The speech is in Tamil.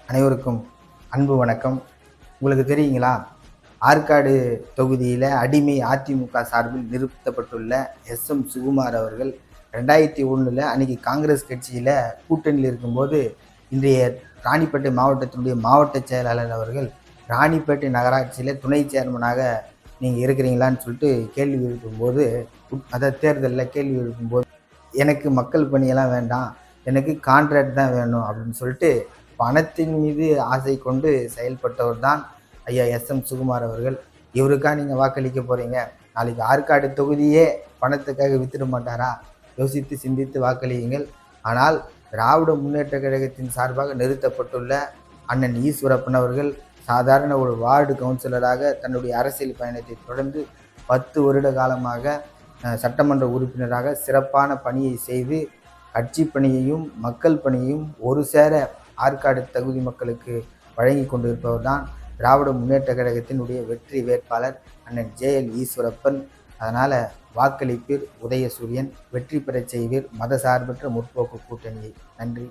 அனைவருக்கும் அன்பு வணக்கம். உங்களுக்கு தெரியுங்களா, ஆற்காடு தொகுதியில் அடிமை அதிமுக சார்பில் நிறுத்தப்பட்டுள்ள எஸ்.எம். சுகுமார் அவர்கள் 2001 அன்னைக்கு காங்கிரஸ் கட்சியில் கூட்டணியில் இருக்கும்போது இன்றைய ராணிப்பேட்டை மாவட்டத்தினுடைய மாவட்ட செயலாளர் அவர்கள் ராணிப்பேட்டை நகராட்சியில் துணை சேர்மனாக நீங்கள் இருக்கிறீங்களான்னு சொல்லிட்டு கேள்வி எழுப்பும்போது, அதாவது தேர்தலில் கேள்வி எழுப்பும்போது, எனக்கு மக்கள் பணியெல்லாம் வேண்டாம், எனக்கு கான்ட்ராக்ட் தான் வேணும் அப்படின்னு சொல்லிட்டு பணத்தின் மீது ஆசை கொண்டு செயல்பட்டவர் தான் ஐயா எஸ்.எம். சுகுமார் அவர்கள். இவருக்கா நீங்கள் வாக்களிக்க போகிறீங்க? நாளைக்கு ஆற்காடு தொகுதியே பணத்துக்காக வித்துட மாட்டாரா? யோசித்து சிந்தித்து வாக்களியுங்கள். ஆனால் திராவிட முன்னேற்ற கழகத்தின் சார்பாக நிறுத்தப்பட்டுள்ள அண்ணன் ஈஸ்வரப்பன் அவர்கள் சாதாரண ஒரு வார்டு கவுன்சிலராக தன்னுடைய அரசியல் பயணத்தை தொடர்ந்து 10 வருட காலமாக சட்டமன்ற உறுப்பினராக சிறப்பான பணியை செய்து கட்சி பணியையும் மக்கள் பணியையும் ஒரு சேர ஆற்காடு தகுதி மக்களுக்கு வழங்கி கொண்டிருப்பவர் தான் திராவிட முன்னேற்ற கழகத்தினுடைய வெற்றி வேட்பாளர் அண்ணன் ஜே.எல். ஈஸ்வரப்பன். அதனால் வாக்களிப்பீர் உதயசூரியன், வெற்றி பெறச் செய்வீர் மதசார்பற்ற முற்போக்கு கூட்டணியை. நன்றி.